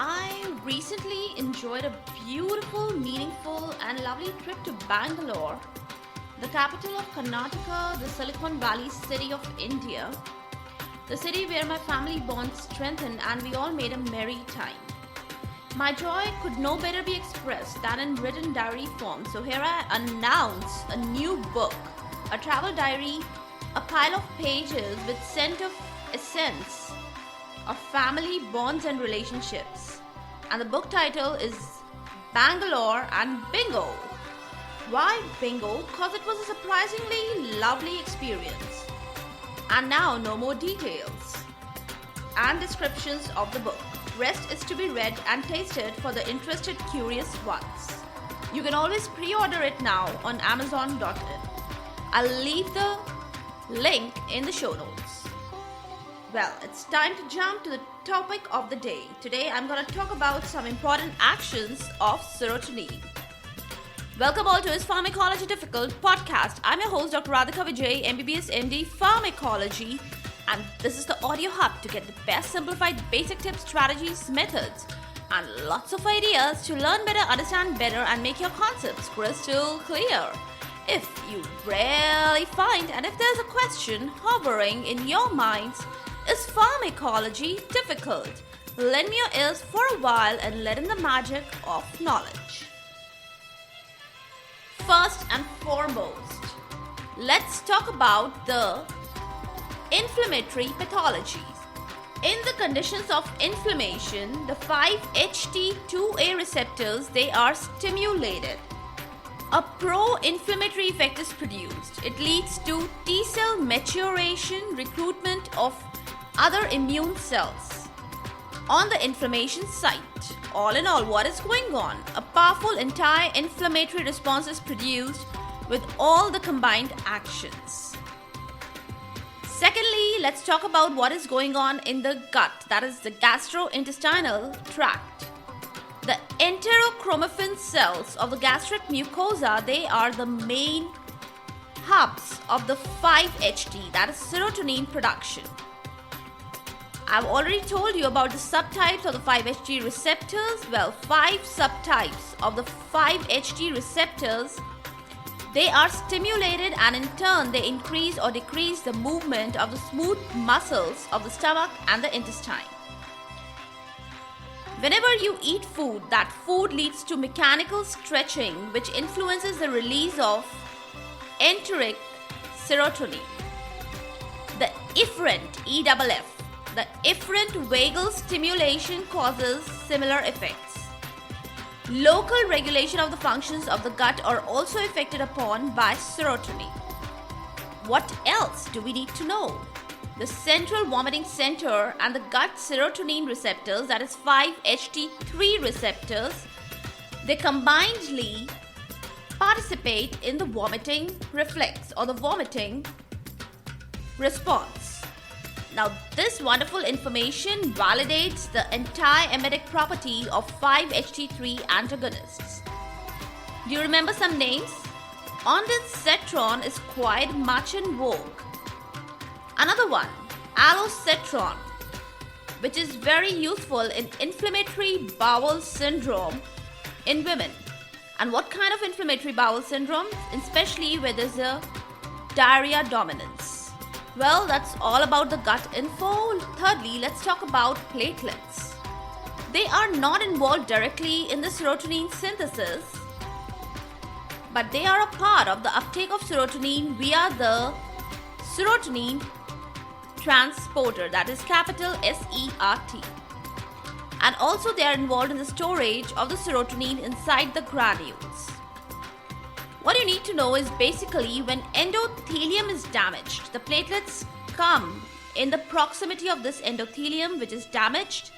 I recently enjoyed a beautiful, meaningful, and lovely trip to Bangalore, the capital of Karnataka, the Silicon Valley city of India, the city where my family bonds strengthened and we all made a merry time. My joy could no better be expressed than in written diary form, so here I announce a new book, a travel diary, a pile of pages with scent of essence of family bonds and relationships. And the book title is Bangalore and Bingo. Why bingo? Because it was a surprisingly lovely experience. And now no more details and descriptions of the book. Rest is to be read and tasted for the interested curious ones. You can always pre-order it now on Amazon.in. I'll leave the link in the show notes. Well, it's time to jump to the topic of the day. Today I'm going to talk about some important actions of serotonin. Welcome all to his Pharmacology Difficult podcast. I'm your host Dr. Radhika Vijay, MBBS MD Pharmacology, and this is the audio hub to get the best simplified basic tips, strategies, methods, and lots of ideas to learn better, understand better, and make your concepts crystal clear. If you really find, and if there's a question hovering in your minds, is pharmacology difficult? Lend me your ears for a while and let in the magic of knowledge. First and foremost, let's talk about the inflammatory pathologies. In the conditions of inflammation, the 5-HT2A receptors, they are stimulated. A pro-inflammatory effect is produced. It leads to T-cell maturation, recruitment of other immune cells on the inflammation site. All in all, what is going on? A powerful anti-inflammatory response is produced with all the combined actions. Secondly, let's talk about what is going on in the gut, that is the gastrointestinal tract. The enterochromaffin cells of the gastric mucosa, they are the main hubs of the 5-HT, that is serotonin production. I've already told you about the subtypes of the 5-HT receptors. Well, 5 subtypes of the 5-HT receptors, they are stimulated and in turn they increase or decrease the movement of the smooth muscles of the stomach and the intestine. Whenever you eat food, that food leads to mechanical stretching which influences the release of enteric serotonin. The efferent, EFF, the efferent vagal stimulation causes similar effects. Local regulation of the functions of the gut are also affected upon by serotonin. What else do we need to know? The central vomiting center and the gut serotonin receptors, that is 5-HT3 receptors, they combinedly participate in the vomiting reflex or the vomiting response. Now, this wonderful information validates the anti-emetic property of 5-HT3 antagonists. Do you remember some names? Ondansetron is quite much in vogue. Another one, allosetron, which is very useful in inflammatory bowel syndrome in women. And what kind of inflammatory bowel syndrome? Especially where there's a diarrhea dominance. Well, that's all about the gut info. Thirdly, let's talk about platelets. They are not involved directly in the serotonin synthesis, but they are a part of the uptake of serotonin via the serotonin transporter, that is capital SERT. And also they are involved in the storage of the serotonin inside the granules. What you need to know is basically when endothelium is damaged, the platelets come in the proximity of this endothelium which is damaged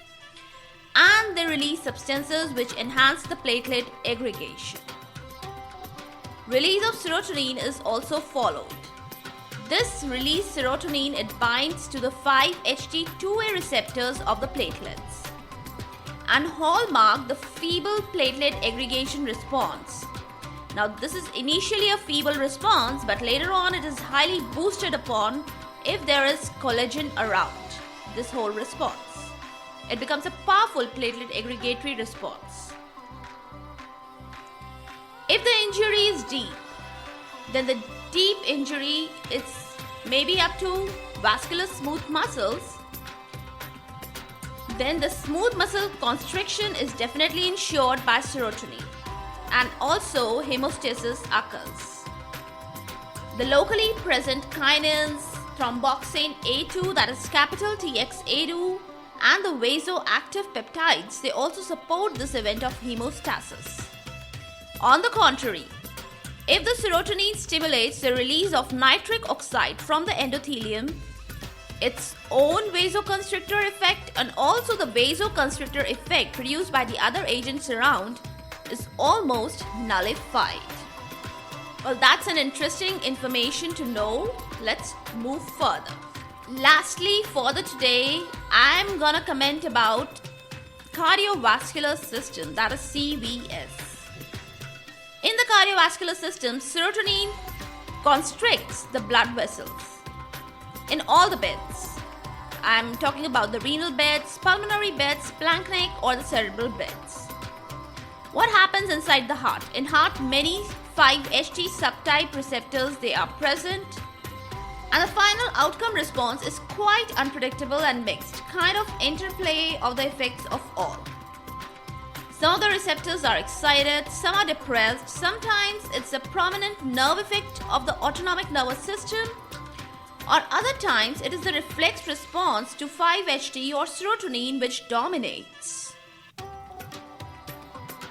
and they release substances which enhance the platelet aggregation. Release of serotonin is also followed. This released serotonin, it binds to the 5-HT2A receptors of the platelets and hallmark the feeble platelet aggregation response. Now, this is initially a feeble response, but later on it is highly boosted upon if there is collagen around this whole response. it becomes a powerful platelet aggregatory response. If the injury is deep, then the deep injury is maybe up to vascular smooth muscles, then the smooth muscle constriction is definitely ensured by serotonin, and also hemostasis occurs. The locally present kinins, thromboxane A2, that is capital TXA2, and the vasoactive peptides, they also support this event of hemostasis. On the contrary, if the serotonin stimulates the release of nitric oxide from the endothelium, its own vasoconstrictor effect and also the vasoconstrictor effect produced by the other agents around is almost nullified. Well, that's an interesting information to know. Let's move further. Lastly, for the today, I'm gonna comment about cardiovascular system, that is CVS. In the cardiovascular system, serotonin constricts the blood vessels in all the beds. I'm talking about the renal beds, pulmonary beds, splanchnic, or the cerebral beds. What happens inside the heart? In heart, many 5-HT subtype receptors, they are present, and the final outcome response is quite unpredictable and mixed, kind of interplay of the effects of all. Some of the receptors are excited, some are depressed, sometimes it's a prominent nerve effect of the autonomic nervous system, or other times it is the reflex response to 5-HT or serotonin which dominates.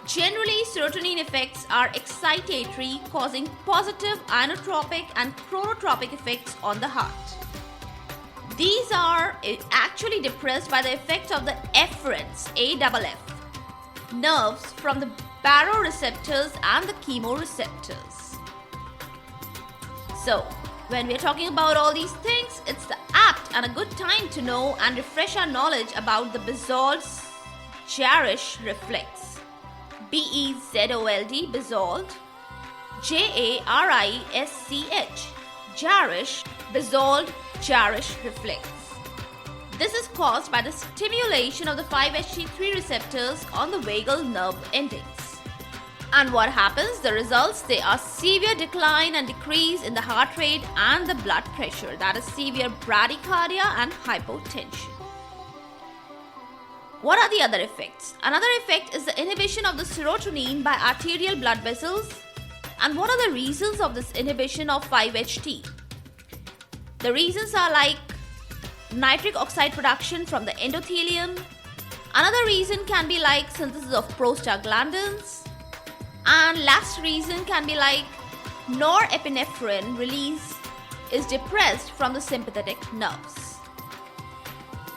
Generally, serotonin effects are excitatory, causing positive inotropic and chronotropic effects on the heart. These are actually depressed by the effect of the efferents, AFF, nerves from the baroreceptors and the chemoreceptors. So, when we are talking about all these things, it's the apt and a good time to know and refresh our knowledge about the Bezold-Jarisch reflex. BEZOLD, Bezold, JARISCH, Jarisch, Bezold-Jarisch reflex. This is caused by the stimulation of the 5-HT3 receptors on the vagal nerve endings. And what happens? The results, they are severe decline and decrease in the heart rate and the blood pressure, that is severe bradycardia and hypotension. What are the other effects? Another effect is the inhibition of the serotonin by arterial blood vessels. And what are the reasons of this inhibition of 5-HT? The reasons are like nitric oxide production from the endothelium. Another reason can be like synthesis of prostaglandins. And last reason can be like norepinephrine release is depressed from the sympathetic nerves.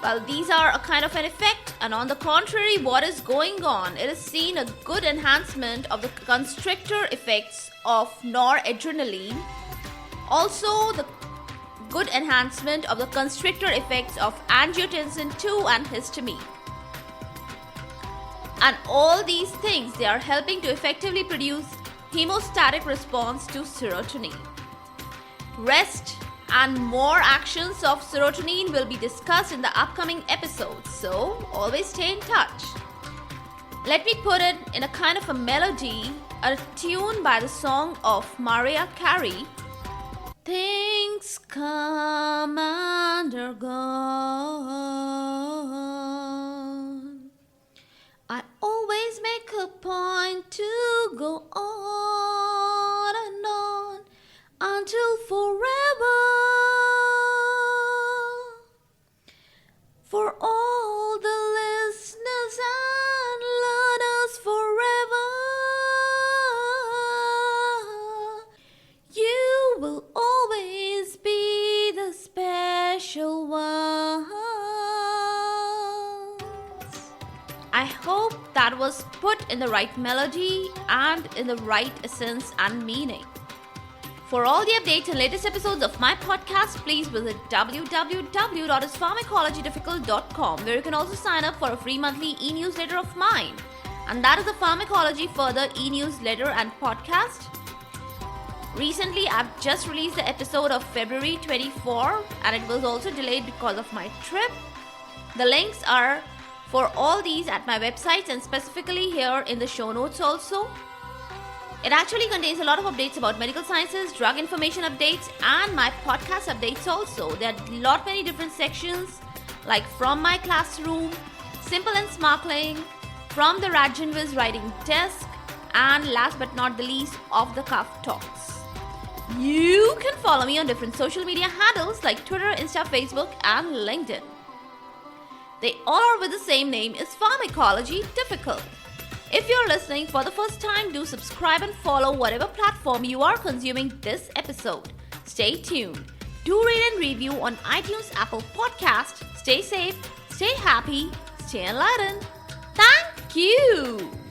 Well, these are a kind of an effect, and on the contrary, what is going on? It is seen a good enhancement of the constrictor effects of noradrenaline, also the good enhancement of the constrictor effects of angiotensin II and histamine. And all these things, they are helping to effectively produce hemostatic response to serotonin. Rest and more actions of serotonin will be discussed in the upcoming episodes, so always stay in touch. Let me put it in a kind of a melody, a tune by the song of Mariah Carey. Things come and are gone. I always make a point to go on and on until forever. For all the listeners and learners forever, you will always be the special ones. I hope that was put in the right melody and in the right essence and meaning. For all the updates and latest episodes of my podcast, please visit www.pharmacologydifficult.com, where you can also sign up for a free monthly e-newsletter of mine. And that is the Pharmacology Further e-newsletter and podcast. Recently, I've just released the episode of February 24, and it was also delayed because of my trip. The links are for all these at my websites and specifically here in the show notes also. It actually contains a lot of updates about medical sciences, drug information updates, and my podcast updates also. There are many different sections like from my classroom, simple and sparkling, from the Radjanviz writing desk, and last but not the least, off the cuff talks. You can follow me on different social media handles like Twitter, Insta, Facebook, and LinkedIn. They all are with the same name, is Pharmacology Difficult. If you're listening for the first time, do subscribe and follow whatever platform you are consuming this episode. Stay tuned. Do rate and review on iTunes, Apple Podcast. Stay safe, stay happy, stay enlightened. Thank you.